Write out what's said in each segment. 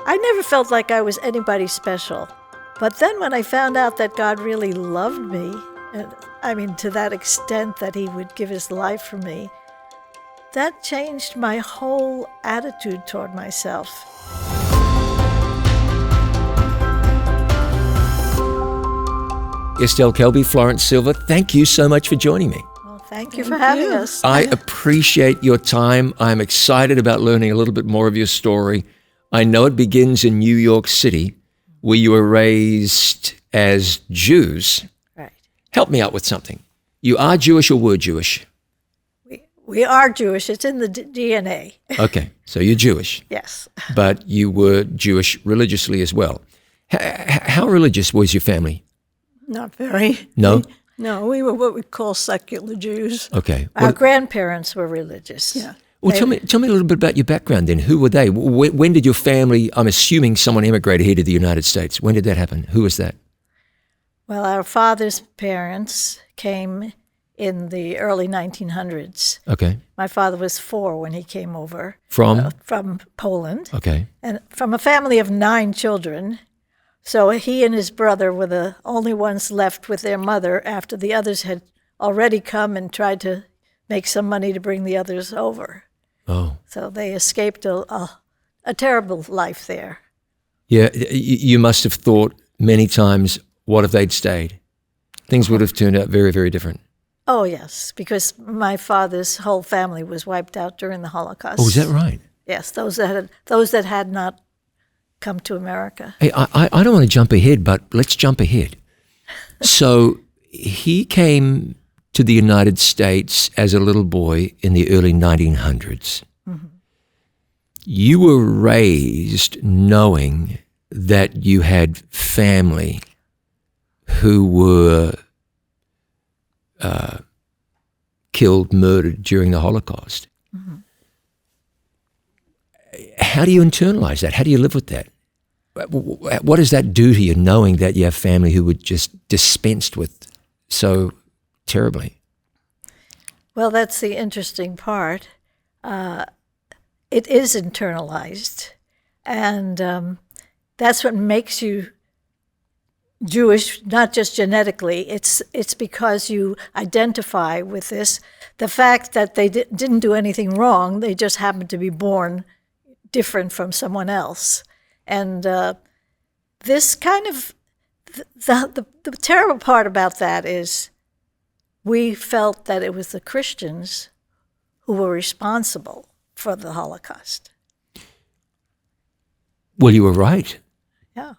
I never felt like I was anybody special. But then when I found out that God really loved me, and to that extent that he would give his life for me, that changed my whole attitude toward myself. Estelle, Kelby, Florence, Silva, thank you so much for joining me. Well, thank you for having us. I appreciate your time. I'm excited about learning a little bit more of your story. I know it begins in New York City, where you were raised as Jews. Right. Help me out with something. You are Jewish or were Jewish? We are Jewish. It's in the DNA. Okay, so you're Jewish. Yes. But you were Jewish religiously as well. How religious was your family? Not very. No? No, we were what we call secular Jews. Okay. Our grandparents were religious. Yeah. Well, tell me a little bit about your background then. Who were they? When did your family, I'm assuming someone immigrated here to the United States. When did that happen? Who was that? Well, our father's parents came in the early 1900s. Okay. My father was 4 when he came over. From? From Poland. Okay. And from a family of 9 children. So he and his brother were the only ones left with their mother after the others had already come and tried to make some money to bring the others over. Oh. So they escaped a terrible life there. Yeah, you must have thought many times, what if they'd stayed? Things would have turned out very, very different. Oh, yes, because my father's whole family was wiped out during the Holocaust. Oh, is that right? Yes, those that had not come to America. Hey, I don't want to jump ahead, but let's jump ahead. So he came to the United States as a little boy in the early 1900s. Mm-hmm. You were raised knowing that you had family who were killed, murdered during the Holocaust. Mm-hmm. How do you internalize that? How do you live with that? What does that do to you, knowing that you have family who were just dispensed with so terribly? Well, that's the interesting part. It is internalized, and that's what makes you Jewish, not just genetically. It's because you identify with this. The fact that they didn't do anything wrong, they just happened to be born different from someone else. And this kind of, the terrible part about that is we felt that it was the Christians who were responsible for the Holocaust. Well, you were right. Yeah.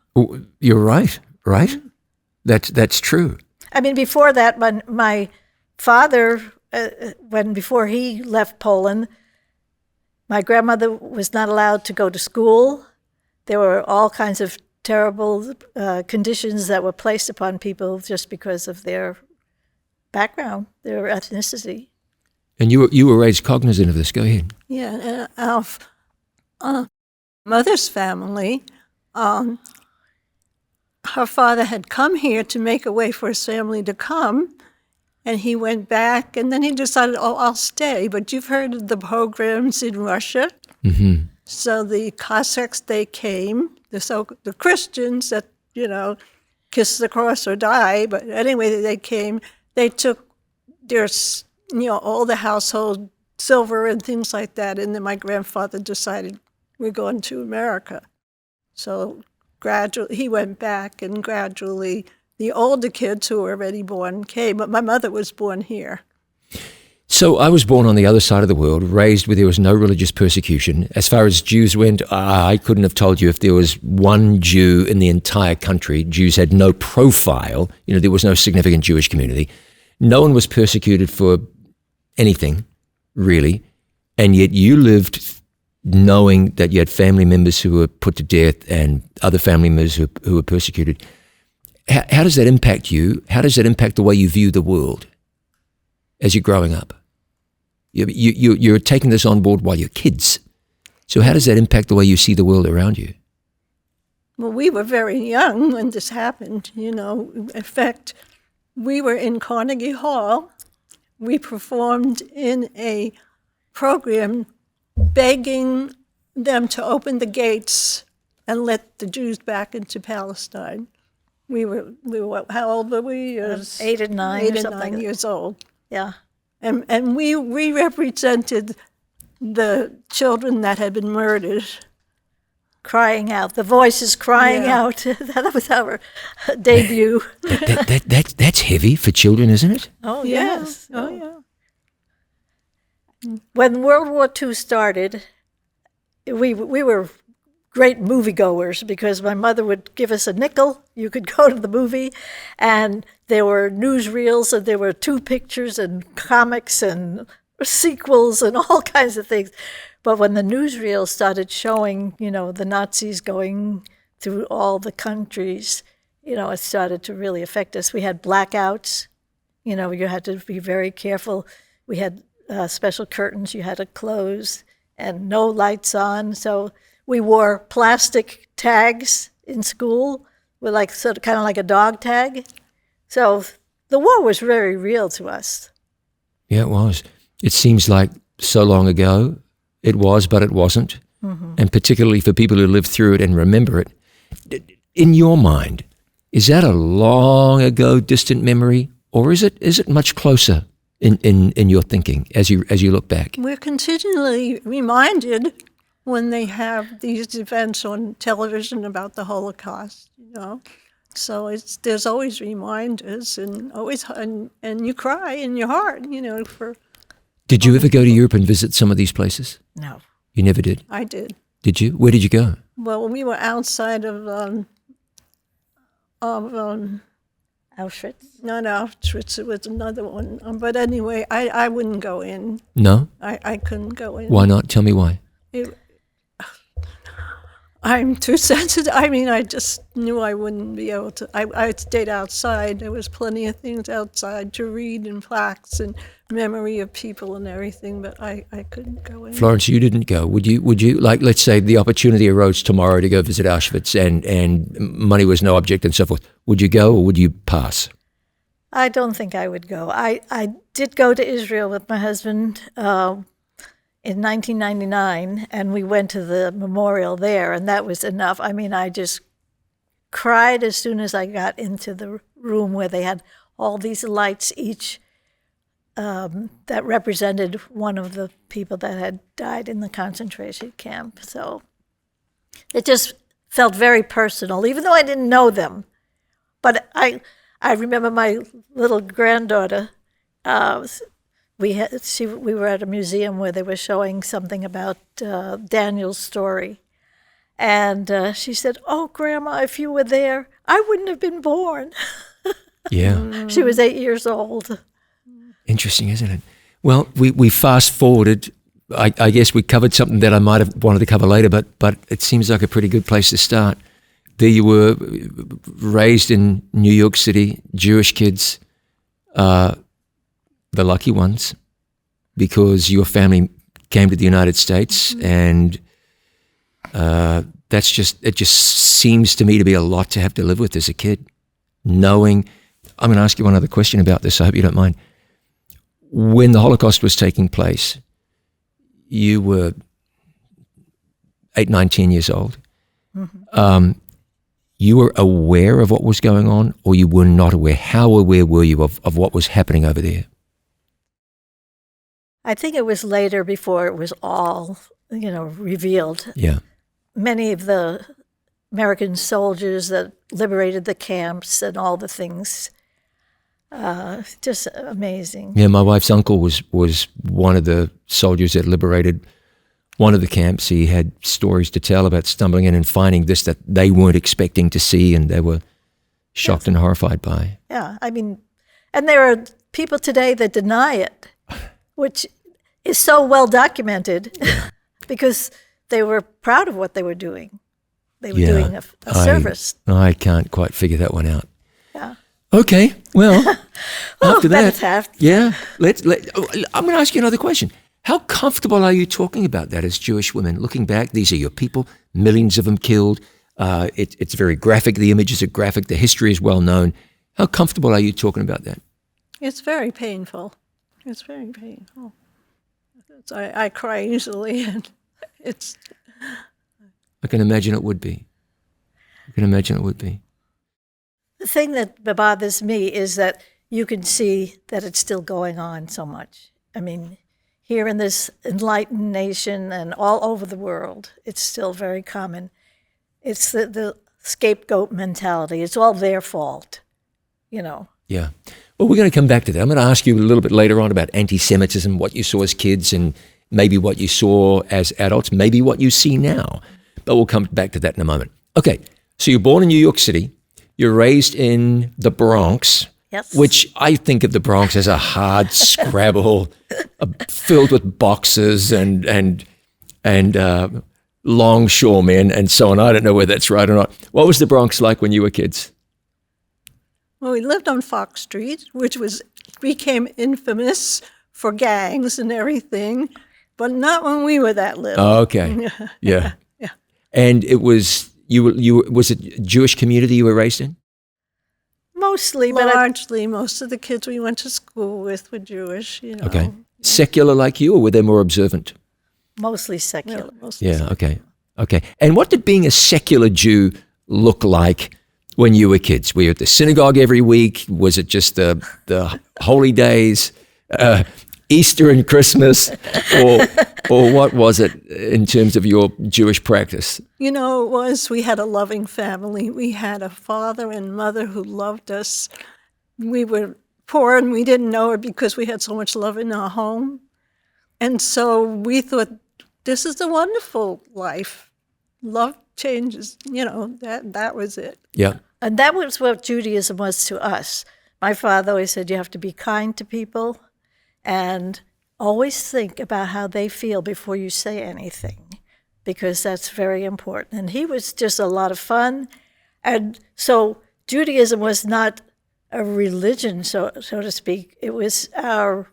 You're right, right? Mm-hmm. That's true. I mean, before that, my father, before he left Poland, my grandmother was not allowed to go to school. There were all kinds of terrible conditions that were placed upon people just because of their background, their ethnicity. And you were raised cognizant of this. Go ahead. Yeah, and our mother's family, her father had come here to make a way for his family to come, and he went back, and then he decided, I'll stay. But you've heard of the pogroms in Russia. Mm-hmm. So the Cossacks, they came, the Christians that, kiss the cross or die, but anyway, they came. They took their, all the household silver and things like that, and then my grandfather decided, we're going to America. So gradually, he went back, and gradually the older kids who were already born came, but my mother was born here. So I was born on the other side of the world, raised where there was no religious persecution. As far as Jews went, I couldn't have told you if there was one Jew in the entire country. Jews had no profile. There was no significant Jewish community. No one was persecuted for anything, really. And yet you lived knowing that you had family members who were put to death and other family members who were persecuted. How does that impact you? How does that impact the way you view the world as you're growing up? You're taking this on board while you're kids. So how does that impact the way you see the world around you? Well, we were very young when this happened, In fact, we were in Carnegie Hall. We performed in a program begging them to open the gates and let the Jews back into Palestine. We were how old were we? 8 and 9 or 8 and something 9 like years old. Yeah. And we represented the children that had been murdered. Crying out. The voices crying Yeah. out. That was our debut. That's heavy for children, isn't it? Oh, Yeah. yes. Oh, yeah. When World War II started, we were great moviegoers because my mother would give us a nickel. You could go to the movie, and there were newsreels, and there were 2 pictures and comics and sequels and all kinds of things. But when the newsreels started showing, the Nazis going through all the countries, it started to really affect us. We had blackouts. You had to be very careful. We had special curtains you had to close and no lights on. So we wore plastic tags in school with kind of like a dog tag. So the war was very real to us. Yeah, it was. It seems like so long ago. It was, but it wasn't. Mm-hmm. And particularly for people who lived through it and remember it. In your mind, is that a long ago distant memory, or is it much closer in your thinking as you look back? We're continually reminded when they have these events on television about the Holocaust, So there's always reminders and you cry in your heart, for. Did you ever go to Europe and visit some of these places? No. You never did? I did. Did you? Where did you go? Well, we were outside of Auschwitz? not Auschwitz, it was another one. But anyway, I wouldn't go in. No? I couldn't go in. Why not? Tell me why. I'm too sensitive. I just knew I wouldn't be able to. I stayed outside. There was plenty of things outside to read and plaques and memory of people and everything, but I couldn't go in. Florence, you didn't go. Would you, like, let's say the opportunity arose tomorrow to go visit Auschwitz and money was no object and so forth. Would you go or would you pass? I don't think I would go. I did go to Israel with my husband in 1999, and we went to the memorial there, and that was enough. I just cried as soon as I got into the room where they had all these lights, each that represented one of the people that had died in the concentration camp. So it just felt very personal, even though I didn't know them. But I remember my little granddaughter, we were at a museum where they were showing something about Daniel's story. And she said, "Oh, Grandma, if you were there, I wouldn't have been born." Yeah. She was 8 years old. Interesting, isn't it? Well, we fast forwarded. I guess we covered something that I might have wanted to cover later, but it seems like a pretty good place to start. There you were, raised in New York City, Jewish kids, the lucky ones, because your family came to the United States, and it just seems to me to be a lot to have to live with as a kid. I'm going to ask you one other question about this. I hope you don't mind. When the Holocaust was taking place, you were 8, 9, 10 years old. Mm-hmm. You were aware of what was going on, or you were not aware? How aware were you of what was happening over there? I think it was later before it was all, revealed. Yeah. Many of the American soldiers that liberated the camps and all the things, just amazing. Yeah, my wife's uncle was one of the soldiers that liberated one of the camps. He had stories to tell about stumbling in and finding this that they weren't expecting to see, and they were shocked and horrified by. Yeah, and there are people today that deny it, which is so well documented because they were proud of what they were doing. They were doing a service. I can't quite figure that one out. Yeah. Okay, well, after that, yeah. I'm going to ask you another question. How comfortable are you talking about that as Jewish women? Looking back, these are your people, millions of them killed. It's very graphic. The images are graphic. The history is well known. How comfortable are you talking about that? It's very painful. It's very painful. I cry easily, and it's. I can imagine it would be. can imagine it would be. The thing that bothers me is that you can see that it's still going on so much. I mean, here in this enlightened nation and all over the world, it's still very common. It's the scapegoat mentality. It's all their fault, you know. Yeah. Well, we're going to come back to that. I'm going to ask you a little bit later on about anti-Semitism, what you saw as kids and maybe what you saw as adults, maybe what you see now. But we'll come back to that in a moment. Okay, so you're born in New York City. You're raised in the Bronx, Yes. which I think of the Bronx as a hard scrabble filled with boxes and longshoremen and so on. I don't know whether that's right or not. What was the Bronx like when you were kids? Well, we lived on Fox Street, which became infamous for gangs and everything, but not when we were that little. Oh, okay. Yeah. Yeah. And it was was it a Jewish community you were raised in? Mostly, but Largely, most of the kids we went to school with were Jewish, you know. Okay. Secular like you, or were they more observant? mostly secular. Mostly Yeah, okay. And what did being a secular Jew look like when you were kids? Were you at the synagogue every week? Was it just the holy days, Easter and Christmas, or what was it in terms of your Jewish practice? You know, we had a loving family. We had a father and mother who loved us. We were poor and we didn't know it because we had so much love in our home. And so we thought, this is a wonderful life. Love changes, you know, that was it. Yeah. And that was what Judaism was to us. My father always said you have to be kind to people and always think about how they feel before you say anything, because that's very important. And he was just a lot of fun. And so Judaism was not a religion, so to speak. It was our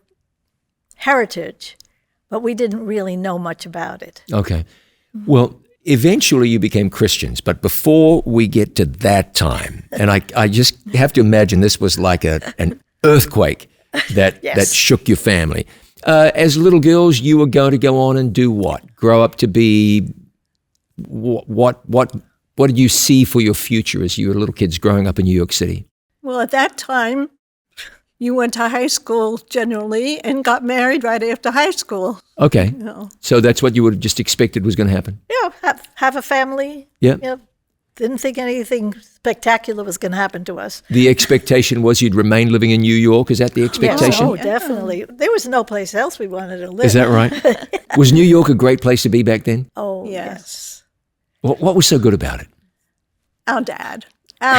heritage, but we didn't really know much about it. Okay. Well, eventually you became Christians, but before we get to that time, and I just have to imagine this was like an earthquake that Yes. that shook your family. As little girls, you were going to go on and do what? Grow up to be what did you see for your future as you were little kids growing up in New York City? Well, at that time, you went to high school generally and got married right after high school. Okay. You know. So that's what you would have just expected was going to happen? You know, have a family. Yeah. You know, didn't think anything spectacular was going to happen to us. The expectation was you'd remain living in New York. Is that the expectation? Yes, oh, definitely. There was no place else we wanted to live. Is that right? Was New York a great place to be back then? Oh, Yes. What was so good about it? Our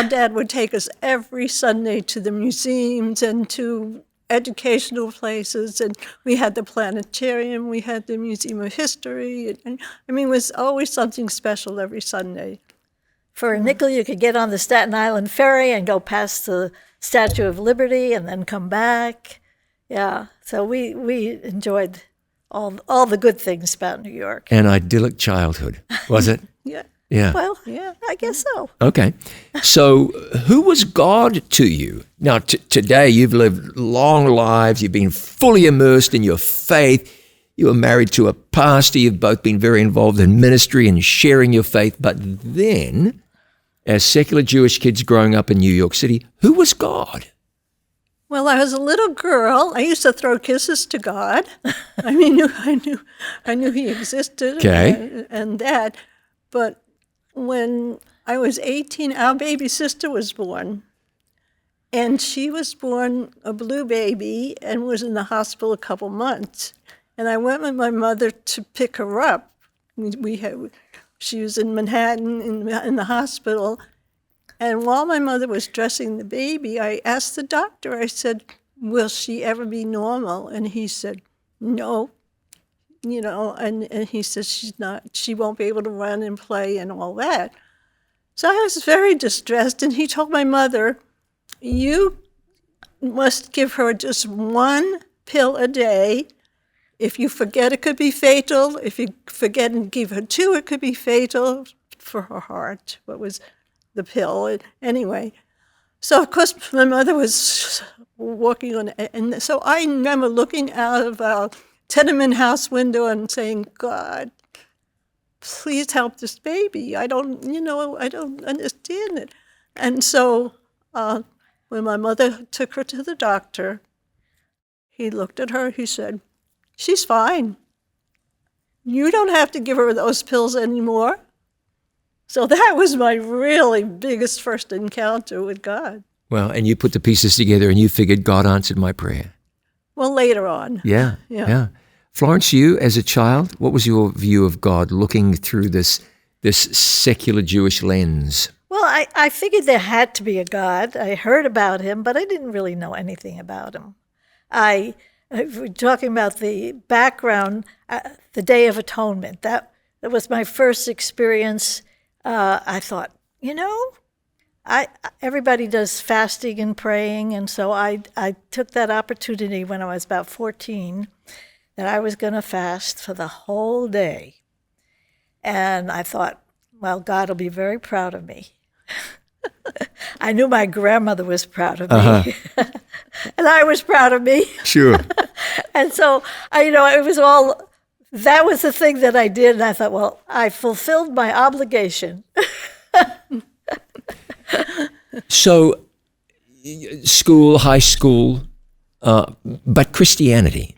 dad would take us every Sunday to the museums and to educational places, and we had the planetarium, we had the Museum of History, and I mean, it was always something special every Sunday. For a nickel, you could get on the Staten Island ferry and go past the Statue of Liberty and then come back. Yeah, so we enjoyed all the good things about New York. An idyllic childhood, was it? Yeah. Yeah. Well, Yeah. I guess so. Okay. So who was God to you? Now, today you've lived long lives. You've been fully immersed in your faith. You were married to a pastor. You've both been very involved in ministry and sharing your faith. But then, as secular Jewish kids growing up in New York City, who was God? Well, I was a little girl. I used to throw kisses to God. I mean, I knew He existed. Okay. And that. But when I was 18, our baby sister was born. And she was born a blue baby and was in the hospital a couple months. And I went with my mother to pick her up. She was in Manhattan in the hospital. And while my mother was dressing the baby, I asked the doctor, I said, will she ever be normal? And he said, no. You know, and he says she won't be able to run and play and all that. So I was very distressed, and he told my mother, you must give her just one pill a day. If you forget, it could be fatal. If you forget and give her two, it could be fatal for her heart. What was the pill? Anyway, so of course my mother was walking on, and so I remember looking out of our tenement house window and saying, God, please help this baby. I don't understand it. And so when my mother took her to the doctor, he looked at her, he said, she's fine. You don't have to give her those pills anymore. So that was my really biggest first encounter with God. Well, and you put the pieces together and you figured God answered my prayer. Well, later on. Yeah. Florence, you as a child, what was your view of God looking through this secular Jewish lens? Well, I figured there had to be a God. I heard about him, but I didn't really know anything about him. We're talking about the background, the Day of Atonement. That was my first experience. I thought, everybody does fasting and praying, and so I took that opportunity when I was about 14 that I was going to fast for the whole day. And I thought, well, God will be very proud of me. I knew my grandmother was proud of me, and I was proud of me. Sure. And so, it was all, that was the thing that I did, and I thought, well, I fulfilled my obligation. So, school, high school, but Christianity.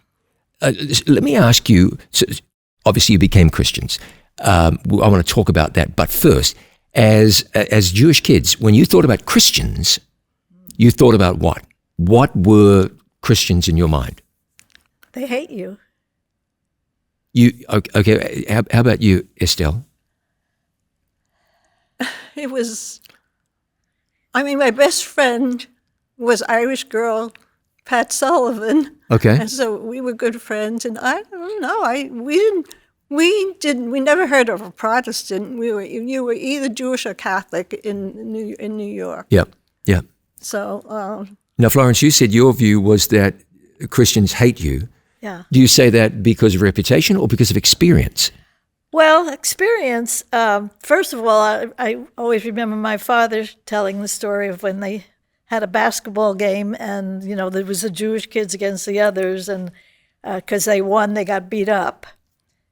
Let me ask you, so obviously you became Christians. I want to talk about that, but first, as Jewish kids, when you thought about Christians, you thought about what? What were Christians in your mind? They hate you. Okay, how about you, Estelle? It was, my best friend was Irish girl, Pat Sullivan. Okay. And so we were good friends, and I don't know, we never heard of a Protestant. You were either Jewish or Catholic in New York. Yep. So. Now, Florence, you said your view was that Christians hate you. Yeah. Do you say that because of reputation or because of experience? Well, experience. First of all, I always remember my father telling the story of when they had a basketball game, and there was the Jewish kids against the others, and because they won, they got beat up.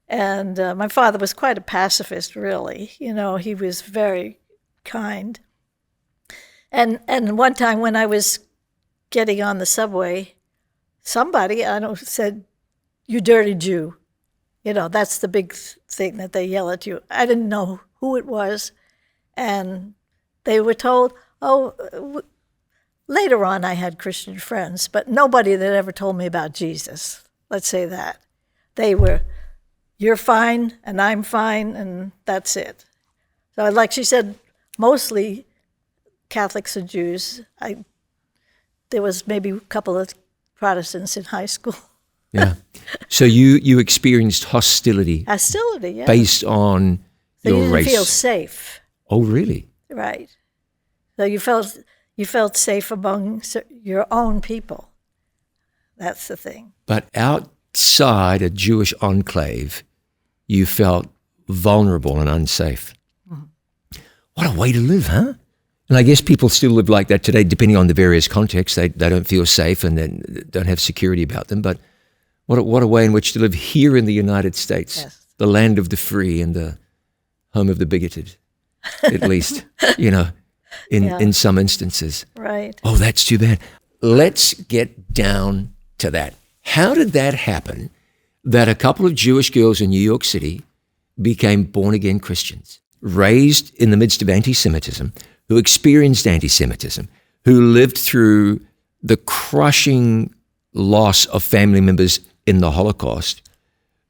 And my father was quite a pacifist, really. He was very kind. And one time when I was getting on the subway, somebody, said, "You dirty Jew." That's the big thing that they yell at you. I didn't know who it was. And they were told, later on I had Christian friends, but nobody that ever told me about Jesus. Let's say that. They were, you're fine and I'm fine and that's it. So like she said, mostly Catholics and Jews. There was maybe a couple of Protestants in high school. Yeah. So you experienced hostility. Hostility, yeah. Based on so your you didn't race. Feel safe. Oh, really? Right. So you felt safe among your own people. That's the thing. But outside a Jewish enclave, you felt vulnerable and unsafe. Mm-hmm. What a way to live, huh? And I guess people still live like that today, depending on the various contexts. They don't feel safe and then don't have security about them. But what a way in which to live here in the United States, yes. The land of the free and the home of the bigoted, at least, in some instances. Right. Oh, that's too bad. Let's get down to that. How did that happen that a couple of Jewish girls in New York City became born-again Christians, raised in the midst of anti-Semitism, who experienced anti-Semitism, who lived through the crushing loss of family members in the Holocaust,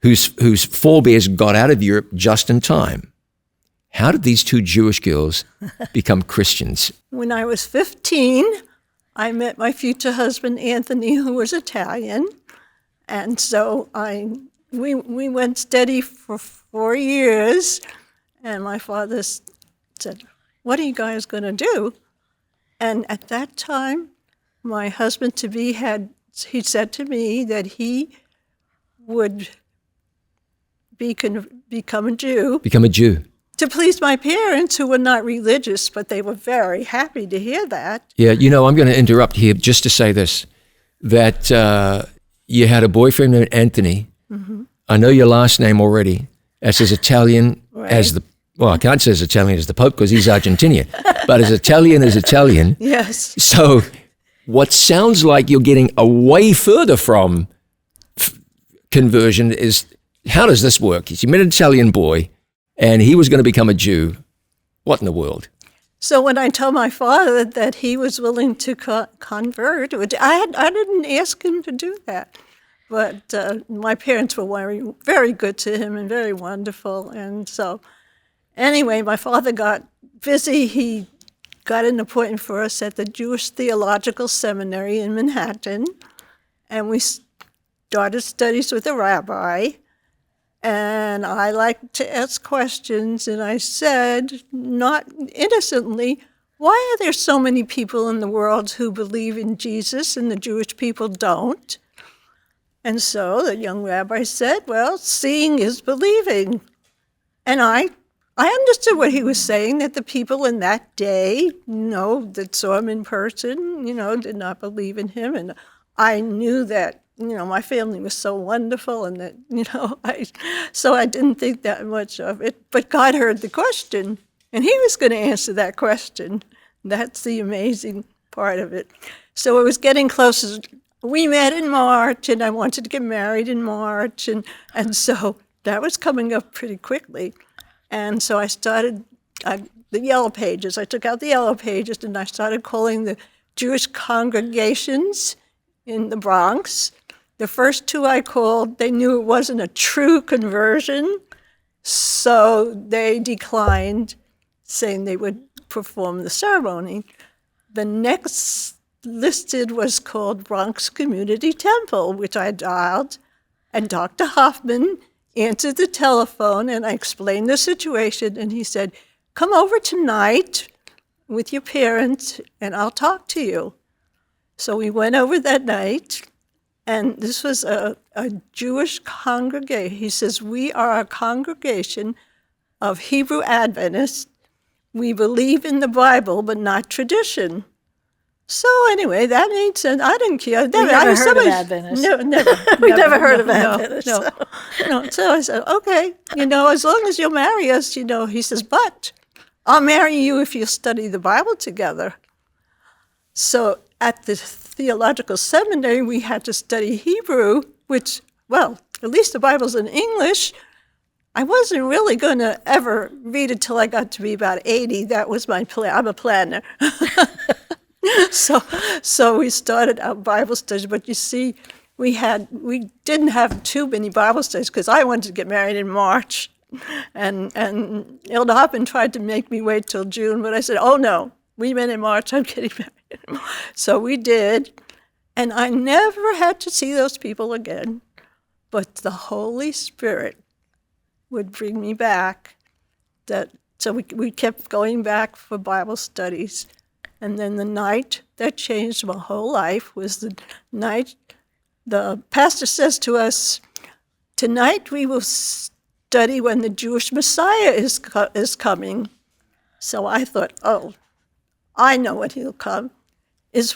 whose forebears got out of Europe just in time? How did these two Jewish girls become Christians? When I was 15, I met my future husband, Anthony, who was Italian. And so we went steady for 4 years. And my father said, "What are you guys going to do?" And at that time, my husband-to-be he said to me that he would become a Jew. Become a Jew. To please my parents, who were not religious, but they were very happy to hear that. Yeah, I'm going to interrupt here just to say this, that you had a boyfriend named Anthony. Mm-hmm. I know your last name already. That says Italian as I can't say as Italian as the Pope because he's Argentinian, but as Italian. Yes. So what sounds like you're getting away further from conversion is, how does this work? You met an Italian boy and he was going to become a Jew. What in the world? So when I told my father that he was willing to convert, which I didn't ask him to do that, but my parents were very, very good to him and very wonderful. And so anyway, my father got busy. He got an appointment for us at the Jewish Theological Seminary in Manhattan, and we started studies with a rabbi. And I like to ask questions, and I said, not innocently, why are there so many people in the world who believe in Jesus and the Jewish people don't? And so the young rabbi said, well, seeing is believing. And I understood what he was saying, that the people in that day, that saw him in person, did not believe in him. And I knew that, my family was so wonderful and that, so I didn't think that much of it. But God heard the question, and he was going to answer that question. That's the amazing part of it. So it was getting closer. We met in March, and I wanted to get married in March, and so that was coming up pretty quickly. And so I started the Yellow Pages. I took out the Yellow Pages, and I started calling the Jewish congregations in the Bronx. The first two I called, they knew it wasn't a true conversion, so they declined, saying they would perform the ceremony. The next listed was called Bronx Community Temple, which I dialed, and Dr. Hoffman answered the telephone, and I explained the situation, and he said, come over tonight with your parents, and I'll talk to you. So we went over that night, and this was a Jewish congregation. He says, we are a congregation of Hebrew Adventists. We believe in the Bible, but not tradition. So anyway, that made sense. I didn't care. We never heard of Adventists. No, never. We never heard of Adventists. No. So I said, okay, as long as you'll marry us, he says, but I'll marry you if you study the Bible together. So at the theological seminary, we had to study Hebrew, which, well, at least the Bible's in English. I wasn't really going to ever read it till I got to be about 80. That was my plan. I'm a planner. So we started our Bible studies, but you see, we didn't have too many Bible studies because I wanted to get married in March, and Elder Hoppin tried to make me wait till June, but I said, oh no, we met in March, I'm getting married in March. So we did, and I never had to see those people again, but the Holy Spirit would bring me back. So we kept going back for Bible studies. And then the night that changed my whole life was the night the pastor says to us, tonight we will study when the Jewish Messiah is coming. So I thought, oh, I know when he'll come. It's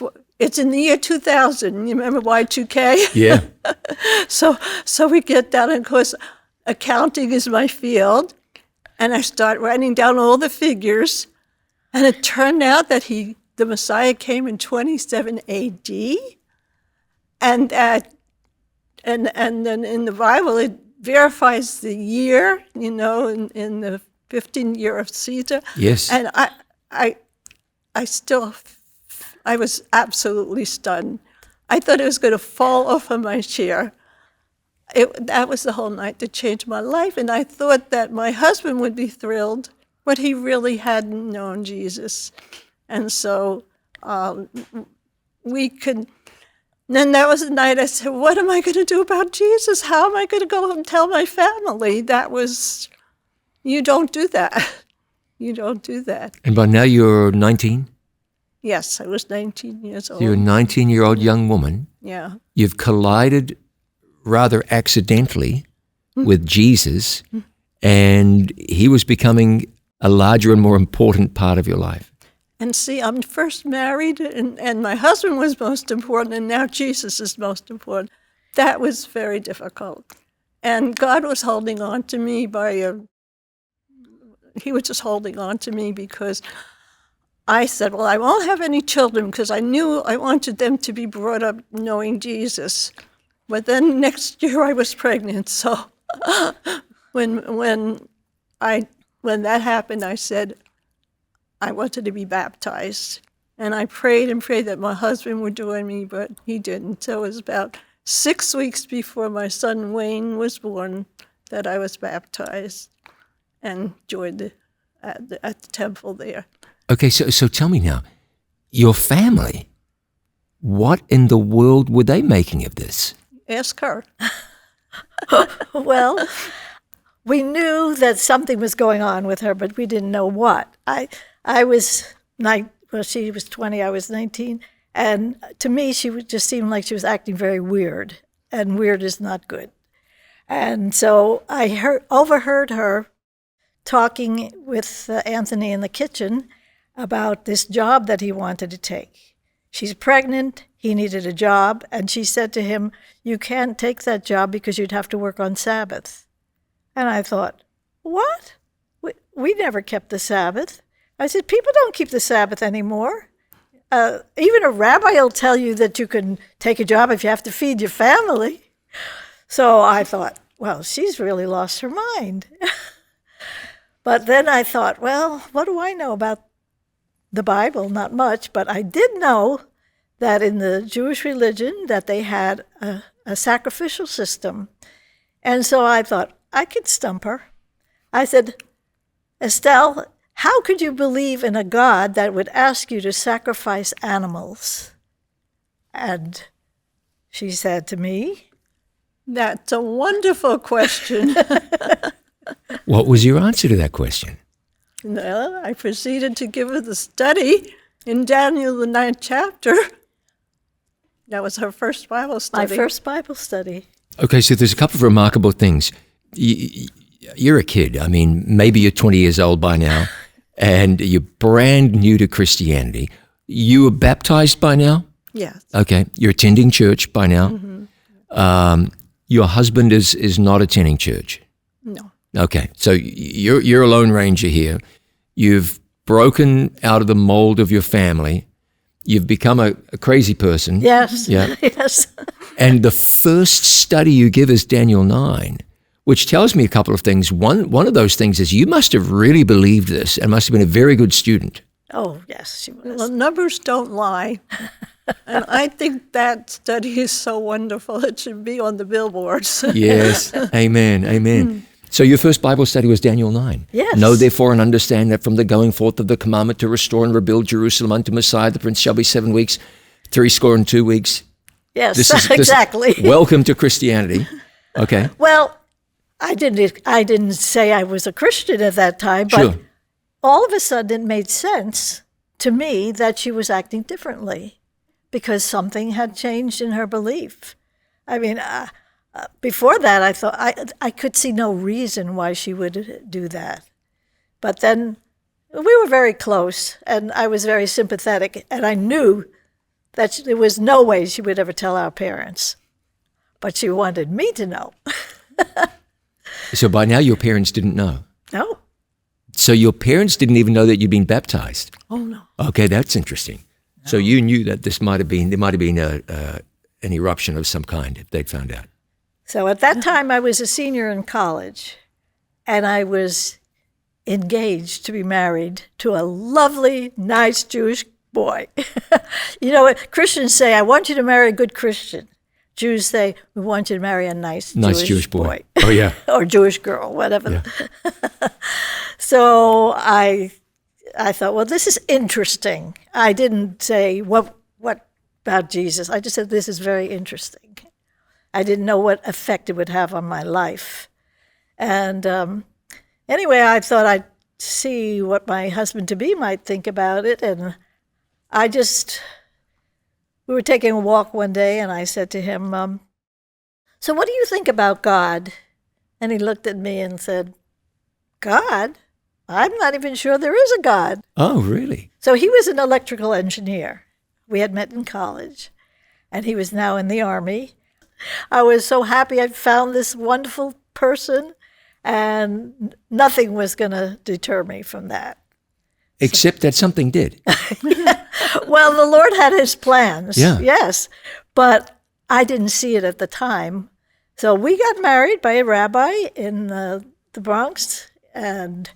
in the year 2000. You remember Y2K? Yeah. So we get down, and of course, accounting is my field. And I start writing down all the figures. And it turned out that the Messiah came in 27 A.D. And then in the Bible it verifies the year, in the 15th year of Caesar. Yes. And I was absolutely stunned. I thought it was going to fall off of my chair. That was the whole night that changed my life, and I thought that my husband would be thrilled, but he really hadn't known Jesus. And so then that was the night I said, what am I going to do about Jesus? How am I going to go and tell my family? You don't do that. You don't do that. And by now you're 19? Yes, I was 19 years old. You're a 19-year-old young woman. Yeah. You've collided rather accidentally with Jesus, and he was becoming a larger and more important part of your life. And see, I'm first married, and my husband was most important, and now Jesus is most important. That was very difficult. And God was holding on to me by he was just holding on to me because I said, well, I won't have any children because I knew I wanted them to be brought up knowing Jesus. But then next year I was pregnant. So when that happened, I said I wanted to be baptized. And I prayed and prayed that my husband would join me, but he didn't. So it was about 6 weeks before my son Wayne was born that I was baptized and joined at the temple there. Okay, so tell me now, your family, what in the world were they making of this? Ask her. Well, we knew that something was going on with her, but we didn't know what. I was she was 20, I was 19, and to me, just seemed like she was acting very weird, and weird is not good. And so I overheard her talking with Anthony in the kitchen about this job that he wanted to take. She's pregnant, he needed a job, and she said to him, you can't take that job because you'd have to work on Sabbath. And I thought, what? We never kept the Sabbath. I said, people don't keep the Sabbath anymore. Even a rabbi will tell you that you can take a job if you have to feed your family. So I thought, well, she's really lost her mind. But then I thought, well, what do I know about the Bible? Not much, but I did know that in the Jewish religion that they had a sacrificial system. And so I thought, I could stump her. I said, Estelle, how could you believe in a God that would ask you to sacrifice animals? And she said to me, that's a wonderful question. What was your answer to that question? Well, I proceeded to give her the study in Daniel, the 9th chapter. That was her first Bible study. My first Bible study. Okay, so there's a couple of remarkable things. You're a kid. I mean, maybe you're 20 years old by now, and you're brand new to Christianity. You were baptized by now? Yes. Okay, you're attending church by now. Mm-hmm. Your husband is not attending church? No. Okay, so you're a lone ranger here. You've broken out of the mold of your family. You've become a crazy person. Yes. Yeah. Yes. And the first study you give is Daniel 9, which tells me a couple of things. One of those things is you must have really believed this and must have been a very good student. Oh, yes, she was. Well, numbers don't lie. And I think that study is so wonderful. It should be on the billboards. Yes. Amen. Amen. So your first Bible study was Daniel 9. Yes. Know therefore and understand that from the going forth of the commandment to restore and rebuild Jerusalem unto Messiah, the Prince shall be 7 weeks, 62 weeks. Yes, exactly. Welcome to Christianity. Okay. Well, I didn't say I was a Christian at that time, but Sure. all of a sudden it made sense to me that she was acting differently because something had changed in her belief. I mean, before that, I thought I could see no reason why she would do that. But then we were very close, and I was very sympathetic, and I knew that there was no way she would ever tell our parents. But she wanted me to know. So by now your parents didn't know? No. So your parents didn't even know that you'd been baptized? Oh, no. Okay, that's interesting. No. So you knew that there might have been an eruption of some kind if they'd found out. So at that time, I was a senior in college, and I was engaged to be married to a lovely, nice Jewish boy. You know what Christians say, I want you to marry a good Christian. Jews say, we want you to marry a nice Jewish boy. Oh, yeah. Or Jewish girl, whatever. Yeah. So I thought, well, this is interesting. I didn't say, what about Jesus? I just said, this is very interesting. I didn't know what effect it would have on my life. And anyway, I thought I'd see what my husband-to-be might think about it. And we were taking a walk one day, and I said to him, so what do you think about God? And he looked at me and said, God? I'm not even sure there is a God. Oh, really? So he was an electrical engineer. We had met in college, and he was now in the Army. I was so happy I found this wonderful person, and nothing was going to deter me from that. Except that something did. Well, the Lord had his plans, Yeah. yes, but I didn't see it at the time. So we got married by a rabbi in the Bronx, and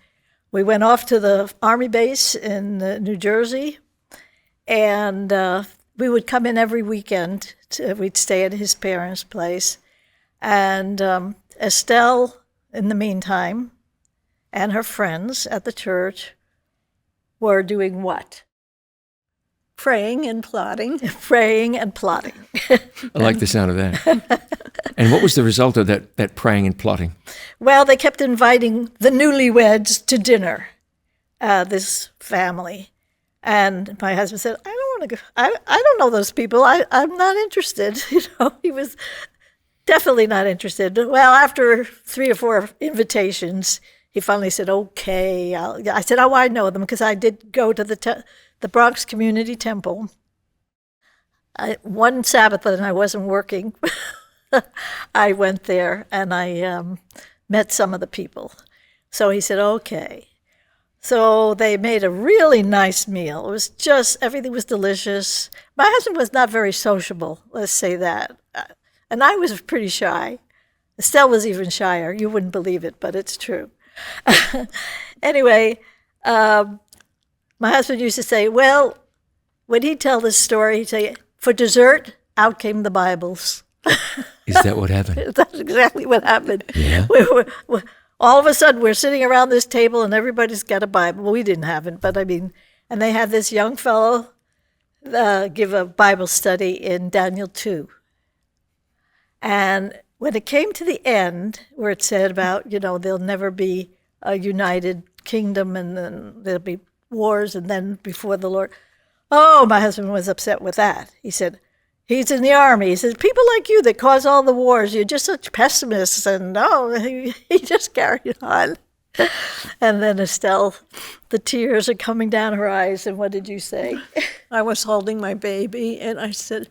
we went off to the Army base in New Jersey, and we would come in every weekend. We'd stay at his parents' place. And Estelle, in the meantime, and her friends at the church were doing what? Praying and plotting. Praying and plotting. I like the sound of that. And what was the result of that praying and plotting? Well, they kept inviting the newlyweds to dinner, this family. And my husband said, I don't want to go. I don't know those people. I'm not interested. He was definitely not interested. Well, after 3 or 4 invitations, he finally said, okay. I said, oh, I know them because I did go to the Bronx Community Temple. One Sabbath and I wasn't working. I went there and I met some of the people. So he said, okay. So they made a really nice meal. It was just, everything was delicious. My husband was not very sociable, let's say that. And I was pretty shy. Estelle was even shyer. You wouldn't believe it, but it's true. Anyway, my husband used to say, well, when he'd tell this story, he'd say, for dessert, out came the Bibles. Is that what happened? That's exactly what happened. Yeah. All of a sudden, we're sitting around this table and everybody's got a Bible. Well, we didn't have it, but I mean, and they had this young fellow give a Bible study in Daniel 2. And when it came to the end, where it said about, there'll never be a united kingdom and then there'll be wars and then before the Lord. Oh, my husband was upset with that. He said, he's in the army. He says, people like you that cause all the wars, you're just such pessimists. And he just carried on. And then Estelle, the tears are coming down her eyes. And what did you say? I was holding my baby, and I said,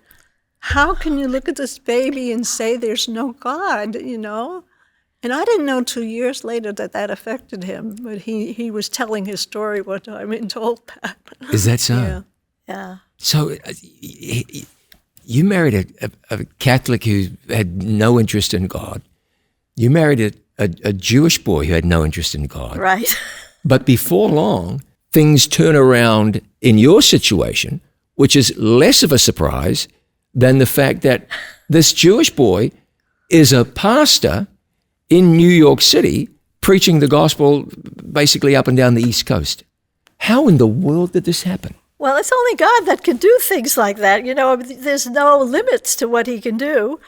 how can you look at this baby and say there's no God, And I didn't know 2 years later that affected him, but he was telling his story one time and told that. Is that so? Yeah. Yeah. So you married a Catholic who had no interest in God. You married a Jewish boy who had no interest in God. Right. But before long, things turn around in your situation, which is less of a surprise than the fact that this Jewish boy is a pastor in New York City preaching the gospel basically up and down the East Coast. How in the world did this happen? Well, it's only God that can do things like that. There's no limits to what he can do.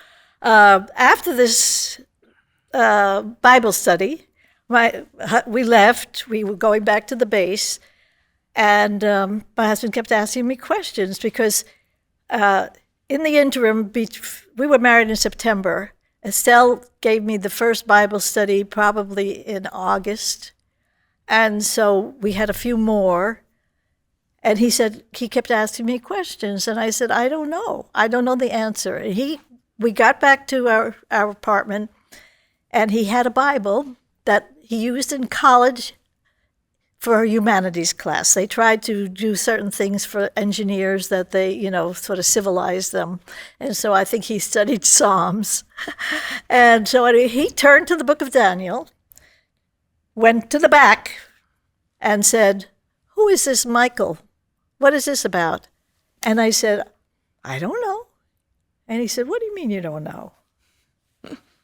After this Bible study, we left. We were going back to the base, and my husband kept asking me questions because in the interim, we were married in September. Estelle gave me the first Bible study probably in August, and so we had a few more. And he kept asking me questions, and I said, I don't know. I don't know the answer. And we got back to our apartment, and he had a Bible that he used in college for a humanities class. They tried to do certain things for engineers that they, sort of civilized them. And so I think he studied Psalms. And so anyway, he turned to the book of Daniel, went to the back, and said, who is this Michael? What is this about? And I said, I don't know. And he said, what do you mean you don't know?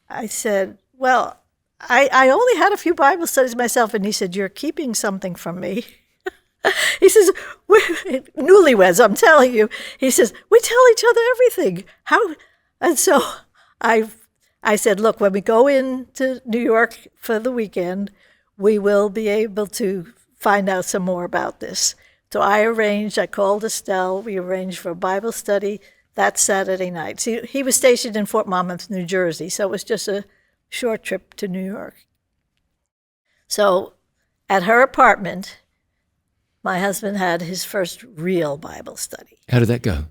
I said, well, I only had a few Bible studies myself. And he said, you're keeping something from me. He says, we're newlyweds, I'm telling you. He says, we tell each other everything. How? And so I said, look, when we go into New York for the weekend, we will be able to find out some more about this. So I called Estelle, we arranged for a Bible study that Saturday night. See, he was stationed in Fort Monmouth, New Jersey, so it was just a short trip to New York. So at her apartment, my husband had his first real Bible study. How did that go?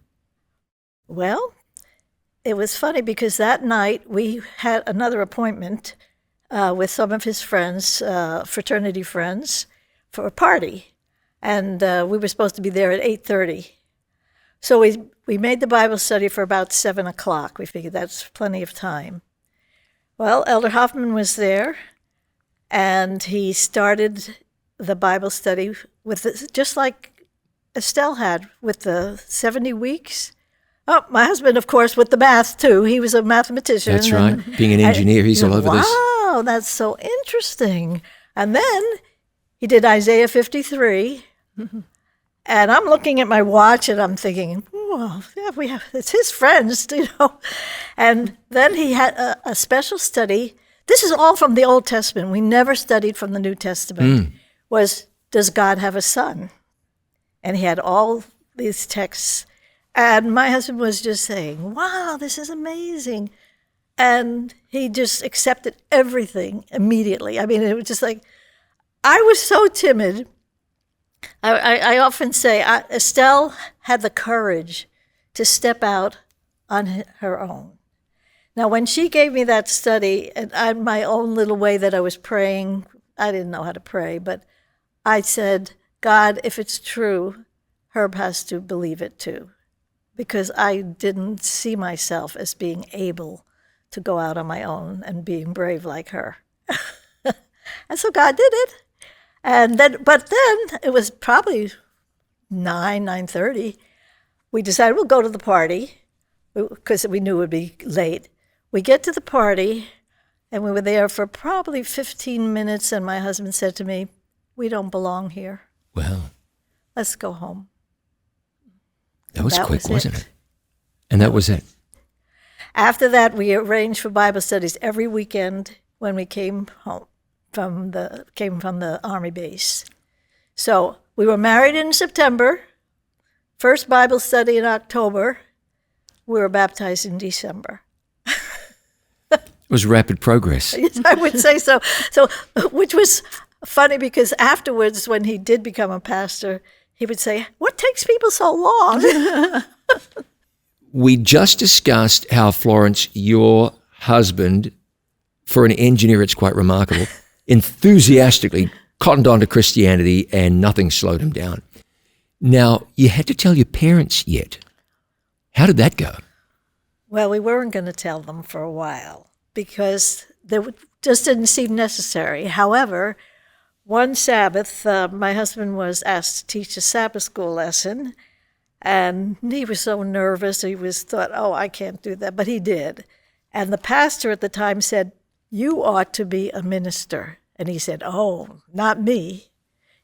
Well, it was funny because that night we had another appointment with some of his friends, fraternity friends, for a party. And we were supposed to be there at 8:30. So we made the Bible study for about 7 o'clock. We figured that's plenty of time. Well, Elder Hoffman was there, and he started the Bible study with just like Estelle had with the 70 weeks. Oh, my husband, of course, with the math, too. He was a mathematician. That's right. Being an engineer, he's all over this. Wow, that's so interesting. And then he did Isaiah 53. And I'm looking at my watch, and I'm thinking, well, yeah, it's his friends, And then he had a special study. This is all from the Old Testament. We never studied from the New Testament. Was, does God have a son? And he had all these texts. And my husband was just saying, wow, this is amazing. And he just accepted everything immediately. I mean, it was just like, I was so timid. I often say Estelle had the courage to step out on her own. Now, when she gave me that study, and my own little way that I was praying, I didn't know how to pray, but I said, God, if it's true, Herb has to believe it too, because I didn't see myself as being able to go out on my own and being brave like her. And so God did it. And then, but then it was probably 9:30. We decided we'll go to the party because we knew it would be late. We get to the party, and we were there for probably 15 minutes, and my husband said to me, we don't belong here. Well, let's go home. That was quick, wasn't it? And that was it. After that, we arranged for Bible studies every weekend when we came home from the Army base. So we were married in September, first Bible study in October. We were baptized in December. It was rapid progress. I would say so. So, which was funny because afterwards, when he did become a pastor, he would say, what takes people so long? We just discussed how, Florence, your husband, for an engineer, it's quite remarkable, enthusiastically cottoned on to Christianity and nothing slowed him down. Now, you had to tell your parents yet. How did that go? Well, we weren't going to tell them for a while because they just didn't seem necessary. However, one Sabbath, my husband was asked to teach a Sabbath school lesson, and he was so nervous. He thought, oh, I can't do that, but he did. And the pastor at the time said, you ought to be a minister. And he said, oh, not me.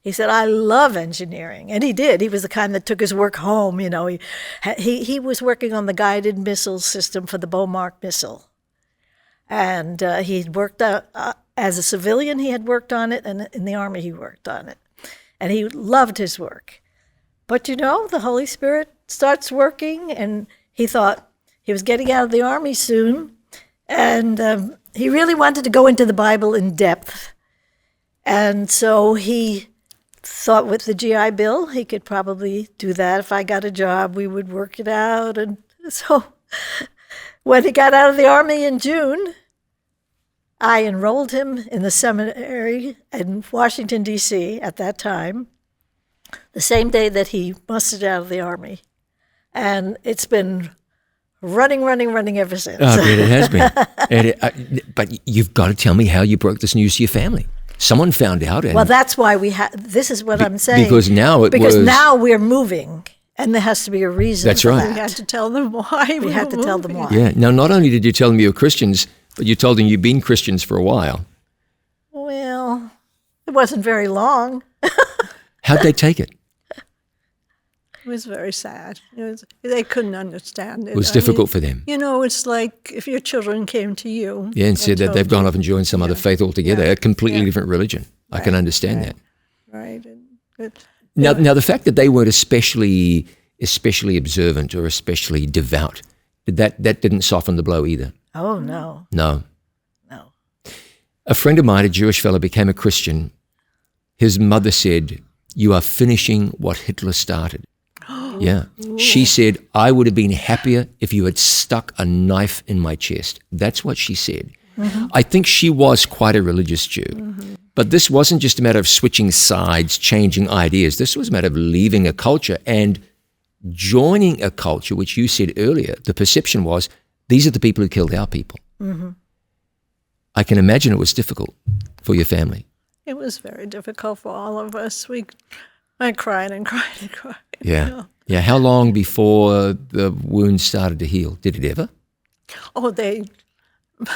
He said, I love engineering. And he did. He was the kind that took his work home. He was working on the guided missile system for the Beaumark missile. And he'd worked as a civilian, he had worked on it, and in the Army he worked on it. And he loved his work. But the Holy Spirit starts working, and he thought he was getting out of the Army soon, and he really wanted to go into the Bible in depth. And so he thought with the GI Bill, he could probably do that. If I got a job, we would work it out. And so when he got out of the Army in June, I enrolled him in the seminary in Washington, D.C. at that time, the same day that he mustered out of the Army. And it's been running ever since. Oh, I bet it has been. But you've got to tell me how you broke this news to your family. Someone found out. Well, that's why this is what I'm saying. Because now now we're moving, and there has to be a reason. That's right. We had to tell them why. We had to tell them why. Yeah. Now, not only did you tell them you were Christians, but you told them you've been Christians for a while. Well, it wasn't very long. How'd they take it? It was very sad. They couldn't understand it. It was difficult for them. It's like if your children came to you. Yeah, and said that they've gone off and joined some other faith altogether, a completely different religion. Right. I can understand that. Right. Now, the fact that they weren't especially observant or especially devout, that didn't soften the blow either. Oh, no. No. No. A friend of mine, a Jewish fellow, became a Christian. His mother said, you are finishing what Hitler started. Yeah. She said, I would have been happier if you had stuck a knife in my chest. That's what she said. I think she was quite a religious Jew. But this wasn't just a matter of switching sides, changing ideas. This was a matter of leaving a culture and joining a culture, which you said earlier, the perception was, these are the people who killed our people. I can imagine it was difficult for your family. It was very difficult for all of us. I cried and cried and cried. Yeah. You know. Yeah. How long before the wound started to heal? Did it ever? Oh,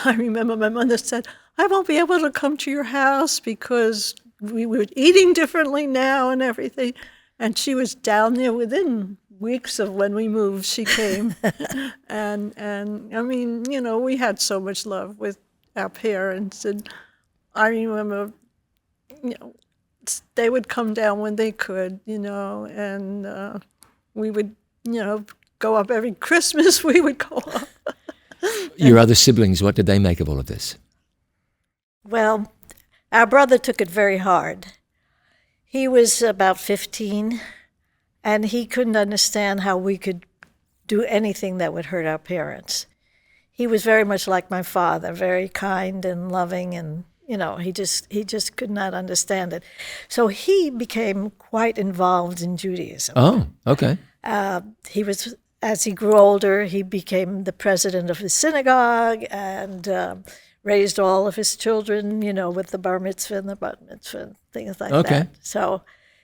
I remember my mother said, I won't be able to come to your house because we were eating differently now and everything. And she was down there within weeks of when we moved, she came. and I mean, you know, we had so much love with our parents. And I remember, you know, they would come down when they could, you know, and we would, you know, go up every Christmas, we would go up. Your other siblings, what did they make of all of this? Well, our brother took it very hard. He was about 15, and he couldn't understand how we could do anything that would hurt our parents. He was very much like my father, very kind and loving, and you know, he just could not understand it. So he became quite involved in Judaism. Oh, okay. He was, as he grew older, he became the president of his synagogue and raised all of his children, you know, with the bar mitzvah and the bat mitzvah and things like that. So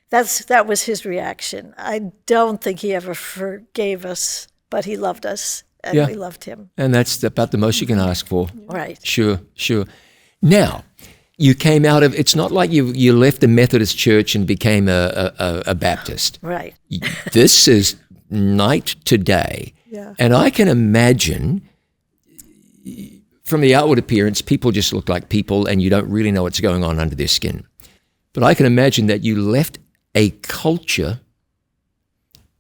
that was his reaction. I don't think he ever forgave us, but he loved us and we loved him. And that's about the most you can ask for. Right. Sure. Now, you came out of, it's not like you left the Methodist church and became a Baptist. Right. This is night to day. Yeah. And I can imagine from the outward appearance, people just look like people and you don't really know what's going on under their skin. But I can imagine that you left a culture,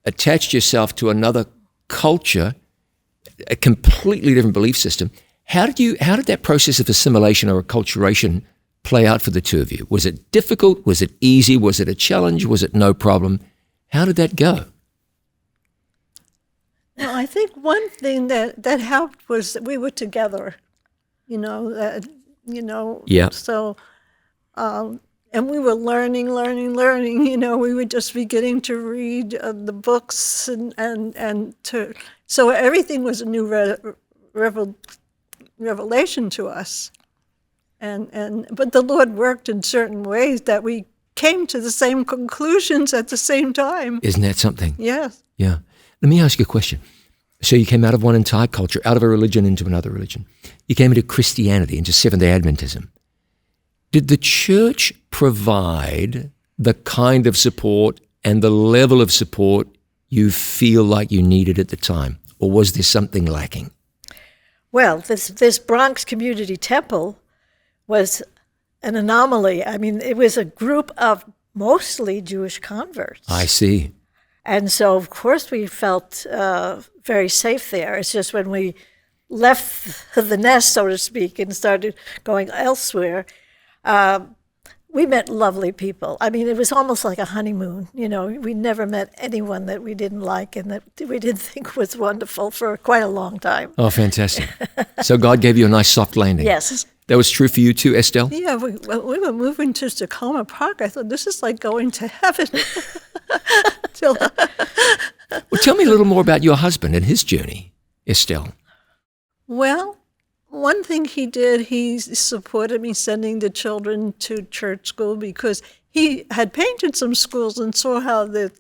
attached yourself to another culture, a completely different belief system. How did that process of assimilation or acculturation play out for the two of you? Was it difficult? Was it easy? Was it a challenge? Was it no problem? How did that go? Well, I think one thing that helped was that we were together, you know, Yeah. So, and we were learning, you know, we were just beginning to read the books so everything was a new revelation to us. But the Lord worked in certain ways that we came to the same conclusions at the same time. Isn't that something? Yes. Yeah. Let me ask you a question. So you came out of one entire culture, out of a religion into another religion. You came into Christianity, into Seventh-day Adventism. Did the church provide the kind of support and the level of support you feel like you needed at the time? Or was there something lacking? Well, this Bronx Community Temple was an anomaly. I mean, it was a group of mostly Jewish converts. I see. And so, of course, we felt very safe there. It's just when we left the nest, so to speak, and started going elsewhere, we met lovely people. I mean, it was almost like a honeymoon. You know, we never met anyone that we didn't like and that we didn't think was wonderful for quite a long time. Oh, fantastic. So God gave you a nice soft landing. Yes. That was true for you too, Estelle? Yeah, we were moving to Tacoma Park. I thought, this is like going to heaven. Well, tell me a little more about your husband and his journey, Estelle. Well, one thing he did, he supported me sending the children to church school because he had painted some schools and saw how the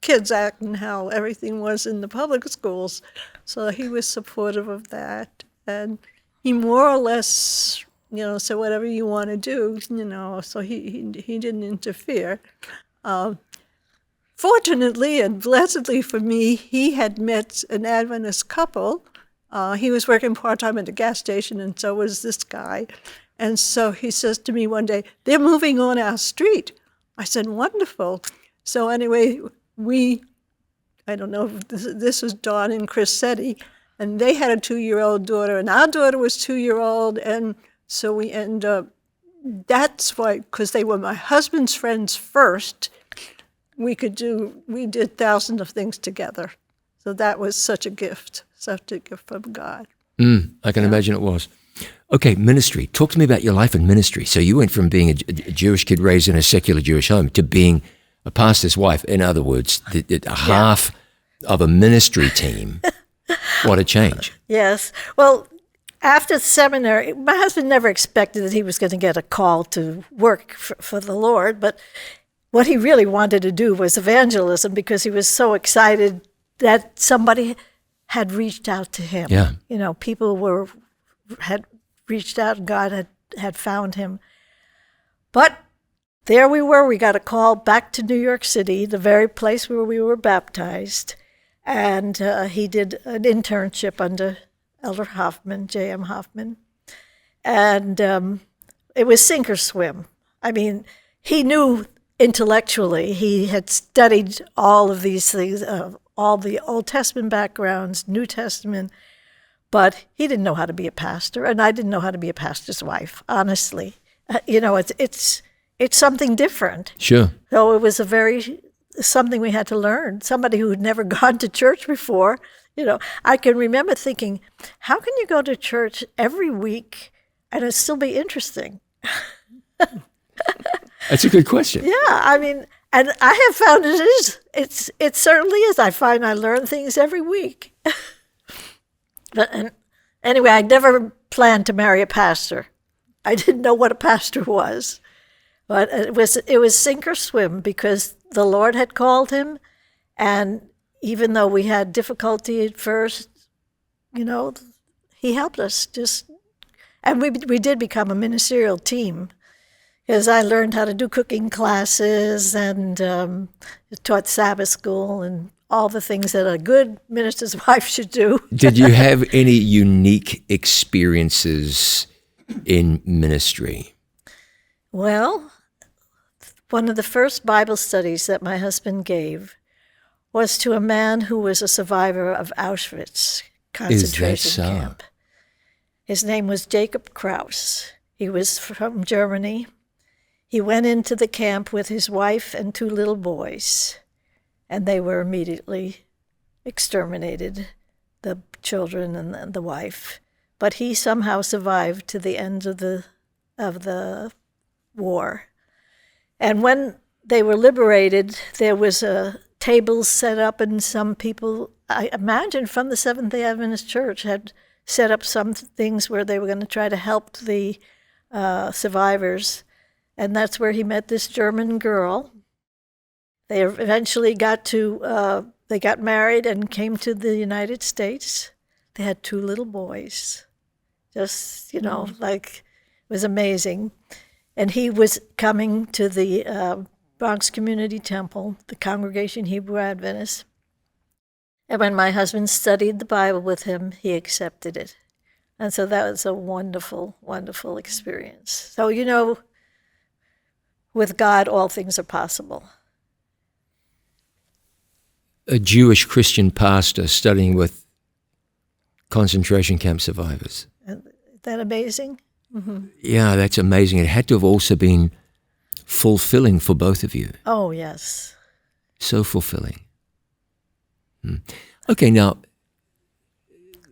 kids act and how everything was in the public schools. So he was supportive of that. And he more or less, you know, said whatever you want to do, you know, so he didn't interfere. Fortunately and blessedly for me, he had met an Adventist couple. He was working part-time at the gas station, and so was this guy. And so he says to me one day, they're moving on our street. I said, wonderful. So anyway, I don't know if this was Dawn and Chris Setti, and they had a 2-year-old daughter, and our daughter was 2-year-old, and so we ended up, that's why, because they were my husband's friends first, we did thousands of things together. So that was such a gift from God. I can imagine it was. Okay, ministry. Talk to me about your life in ministry. So you went from being a Jewish kid raised in a secular Jewish home to being a pastor's wife. In other words, half of a ministry team. What a change. Yes. Well, after seminary, my husband never expected that he was going to get a call to work for the Lord, but what he really wanted to do was evangelism because he was so excited that somebody had reached out to him. Yeah. You know, people had reached out and God had found him. But there we were. We got a call back to New York City, the very place where we were baptized, and he did an internship under Elder Hoffman, J.M. Hoffman, and it was sink or swim. I mean, he knew intellectually. He had studied all of these things, all the Old Testament backgrounds, New Testament, but he didn't know how to be a pastor, and I didn't know how to be a pastor's wife, honestly. It's something different. Sure. So it was something we had to learn. Somebody who had never gone to church before. I can remember thinking, how can you go to church every week and it still be interesting? That's a good question. Yeah, I mean, and I have found it is. It certainly is. I find I learn things every week. But anyway, I never planned to marry a pastor. I didn't know what a pastor was. But it was sink or swim because the Lord had called him, and even though we had difficulty at first, he helped us. And we did become a ministerial team, because I learned how to do cooking classes and taught Sabbath school and all the things that a good minister's wife should do. Did you have any unique experiences in ministry? Well, one of the first Bible studies that my husband gave was to a man who was a survivor of Auschwitz concentration camp. His name was Jacob Krauss. He was from Germany. He went into the camp with his wife and 2 little boys, and they were immediately exterminated, the children and the wife. But he somehow survived to the end of the war. And when they were liberated, there was a table set up, and some people, I imagine from the Seventh-day Adventist Church, had set up some things where they were going to try to help the survivors. And that's where he met this German girl. They eventually they got married and came to the United States. They had 2 little boys. Just, it was amazing. And he was coming to the Bronx Community Temple, the Congregation Hebrew Adventist. And when my husband studied the Bible with him, he accepted it. And so that was a wonderful, wonderful experience. So, with God, all things are possible. A Jewish Christian pastor studying with concentration camp survivors. Isn't that amazing? Mm-hmm. Yeah, that's amazing. It had to have also been fulfilling for both of you. Oh, yes. So fulfilling. Okay, now,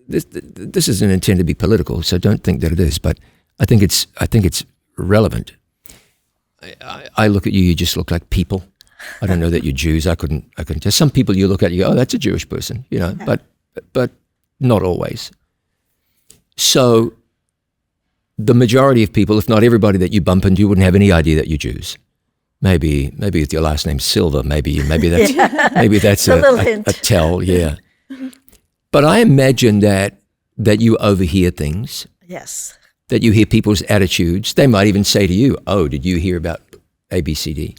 this isn't intended to be political, so don't think that it is, but I think it's relevant. I look at you, you just look like people. I don't know that you're Jews. I couldn't tell. Some people you look at, you go, oh, that's a Jewish person, but not always. So the majority of people, if not everybody that you bump into, wouldn't have any idea that you're Jews. Maybe with your last name Silva, maybe that's a tell, yeah. But I imagine that you overhear things. Yes. That you hear people's attitudes. They might even say to you, oh, did you hear about ABCD?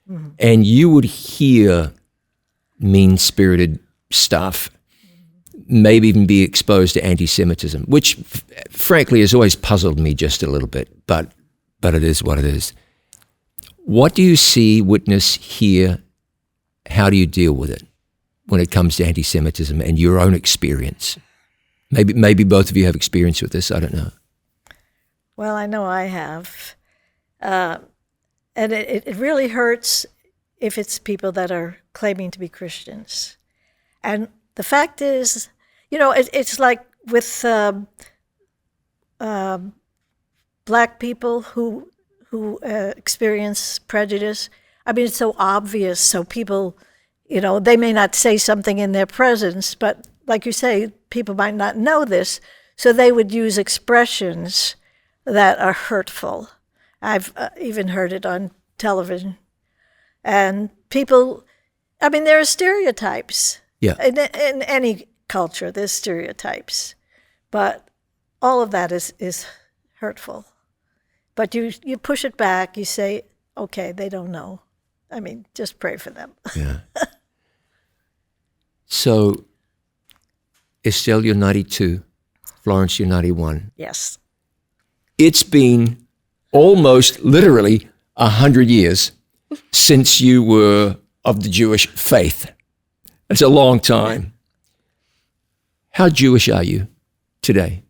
Mm-hmm. And you would hear mean-spirited stuff, maybe even be exposed to anti-Semitism, which frankly has always puzzled me just a little bit, but it is what it is. What do you see, witness, hear? How do you deal with it when it comes to anti-Semitism and your own experience? Maybe both of you have experience with this, I don't know. Well, I know I have. And it really hurts if it's people that are claiming to be Christians. And the fact is, it's like with black people who experience prejudice. I mean, it's so obvious. So people, they may not say something in their presence, but like you say, people might not know this. So they would use expressions that are hurtful. I've even heard it on television. And people, I mean, there are stereotypes. Yeah. In any culture, there's stereotypes. But all of that is hurtful. But you push it back. You say, okay, they don't know. I mean, just pray for them. Yeah. So, Estelle, you're 92. Florence, you're 91. Yes. It's been almost literally 100 years since you were of the Jewish faith. That's a long time. How Jewish are you today?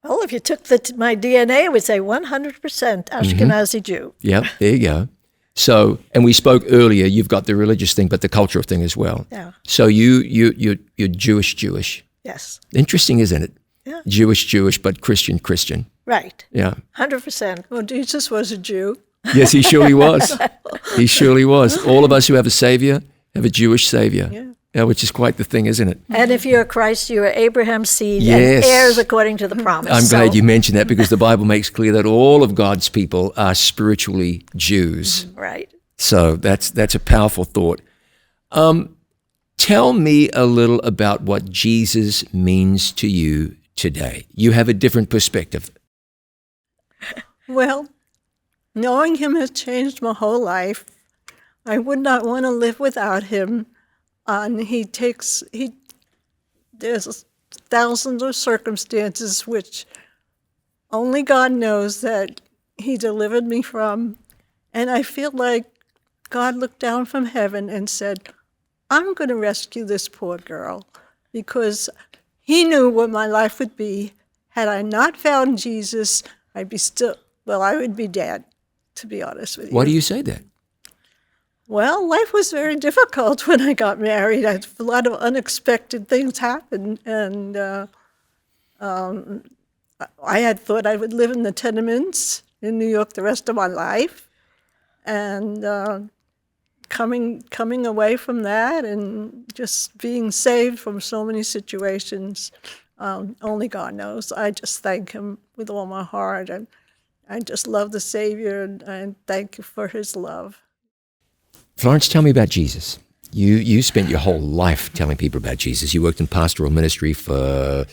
Well, if you took my DNA, it would say 100% Ashkenazi Jew. Yeah, there you go. So, and we spoke earlier, you've got the religious thing, but the cultural thing as well. Yeah. So you're Jewish. Yes. Interesting, isn't it? Yeah. Jewish, but Christian. Right. Yeah. 100%. Well, Jesus was a Jew. Yes, he surely was. He surely was. All of us who have a savior have a Jewish savior. Yeah, which is quite the thing, isn't it? And if you're Christ, you are Abraham's seed Yes. and heirs according to the promise. I'm glad you mentioned that because the Bible makes clear that all of God's people are spiritually Jews. Right. So that's a powerful thought. Tell me a little about what Jesus means to you today. You have a different perspective. Well, knowing him has changed my whole life. I would not want to live without him. And there's thousands of circumstances which only God knows that he delivered me from. And I feel like God looked down from heaven and said, I'm going to rescue this poor girl, because he knew what my life would be. Had I not found Jesus, I would be dead, to be honest with you. Why do you say that? Well, life was very difficult when I got married. A lot of unexpected things happened, and I had thought I would live in the tenements in New York the rest of my life, and coming away from that and just being saved from so many situations, only God knows. I just thank him with all my heart, and I just love the Savior, and I thank you for his love. Florence, tell me about Jesus. You spent your whole life telling people about Jesus. You worked in pastoral ministry for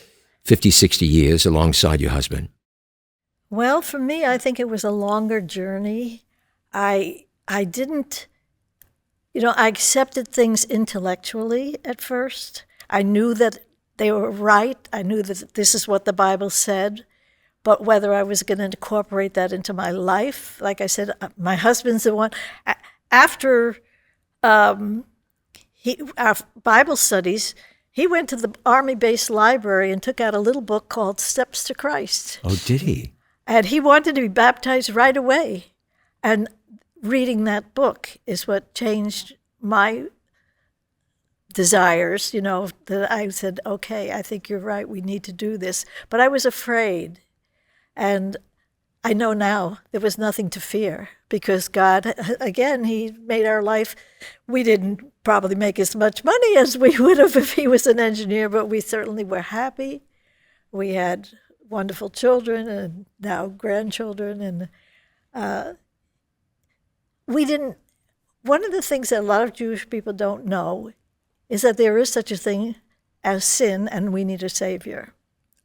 50, 60 years alongside your husband. Well, for me, I think it was a longer journey. I didn't, I accepted things intellectually at first. I knew that they were right. I knew that this is what the Bible said. But whether I was going to incorporate that into my life, like I said, my husband's the one. After our Bible studies, he went to the Army-based library and took out a little book called Steps to Christ. Oh, did he? And he wanted to be baptized right away. And reading that book is what changed my desires, that I said, okay, I think you're right, we need to do this. But I was afraid. And I know now there was nothing to fear, because God, again, he made our life. We didn't probably make as much money as we would have if he was an engineer, but we certainly were happy. We had wonderful children and now grandchildren. And one of the things that a lot of Jewish people don't know is that there is such a thing as sin, and we need a Savior.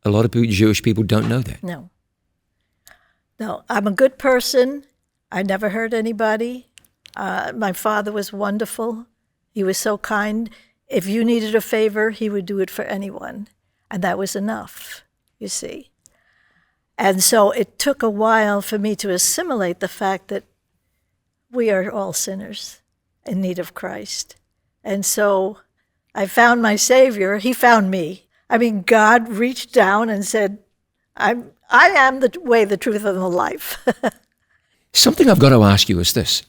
A lot of Jewish people don't know that. No, I'm a good person. I never hurt anybody. My father was wonderful. He was so kind. If you needed a favor, he would do it for anyone. And that was enough, you see. And so it took a while for me to assimilate the fact that we are all sinners in need of Christ. And so I found my Savior. He found me. I mean, God reached down and said, I am the way, the truth, and the life. Something I've got to ask you is this.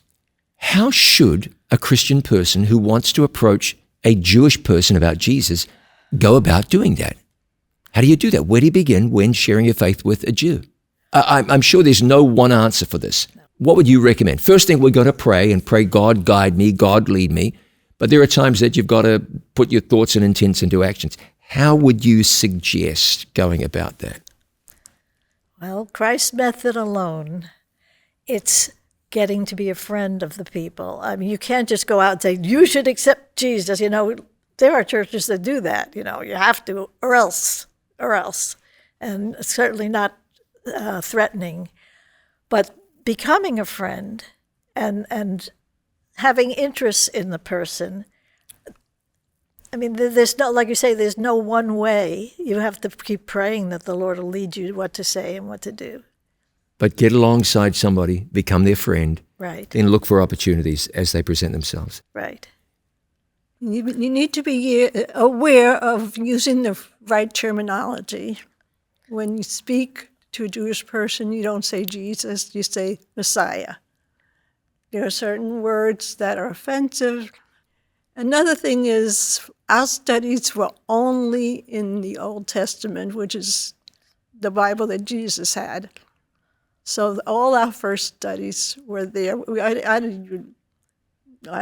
How should a Christian person who wants to approach a Jewish person about Jesus go about doing that? How do you do that? Where do you begin when sharing your faith with a Jew? I'm sure there's no one answer for this. What would you recommend? First thing, we've got to pray and pray, God guide me, God lead me. But there are times that you've got to put your thoughts and intents into actions. How would you suggest going about that? Well, Christ's method alone, it's getting to be a friend of the people. I mean, you can't just go out and say, you should accept Jesus. You know, there are churches that do that. You know, you have to, or else. And certainly not threatening. But becoming a friend and having interest in the person. I mean, there's no, like you say, there's no one way. You have to keep praying that the Lord will lead you what to say and what to do. But get alongside somebody, become their friend, Right. then look for opportunities as they present themselves. Right. You need to be aware of using the right terminology. When you speak to a Jewish person, you don't say Jesus, you say Messiah. There are certain words that are offensive. Another thing is our studies were only in the Old Testament, which is the Bible that Jesus had. So all our first studies were there. I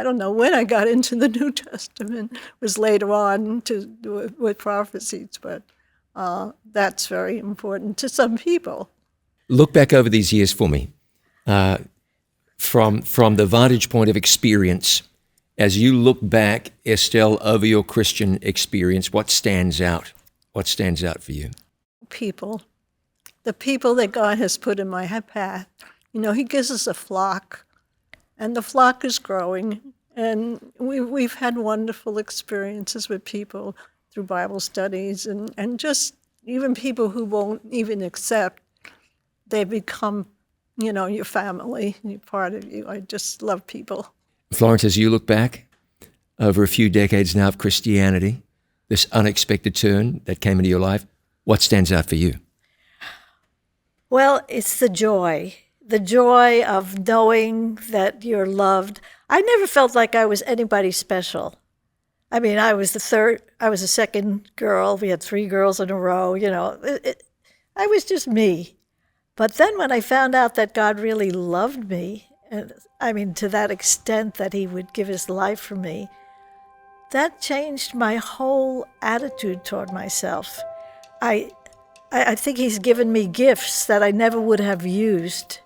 don't know when I got into the New Testament. It was later on with prophecies, but that's very important to some people. Look back over these years for me. From the vantage point of experience, as you look back, Estelle, over your Christian experience, what stands out? What stands out for you? People. The people that God has put in my path. You know, he gives us a flock, and the flock is growing, and we've had wonderful experiences with people through Bible studies, and just even people who won't even accept, they become, you know, your family, you're part of you. I just love people. Florence, as you look back over a few decades now of Christianity, this unexpected turn that came into your life, what stands out for you? Well, it's the joy of knowing that you're loved. I never felt like I was anybody special. I mean, I was the second girl. We had 3 girls in a row, you know. I was just me. But then when I found out that God really loved me, and I mean, to that extent that he would give his life for me, that changed my whole attitude toward myself. I think he's given me gifts that I never would have used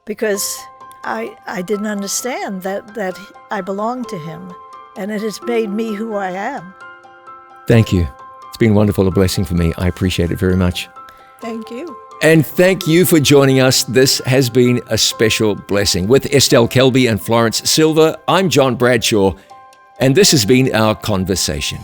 because I didn't understand that I belonged to him, and it has made me who I am. Thank you. It's been wonderful, a blessing for me. I appreciate it very much. Thank you. And thank you for joining us. This has been a special blessing. With Estelle Kelby and Florence Silva, I'm John Bradshaw, and this has been our conversation.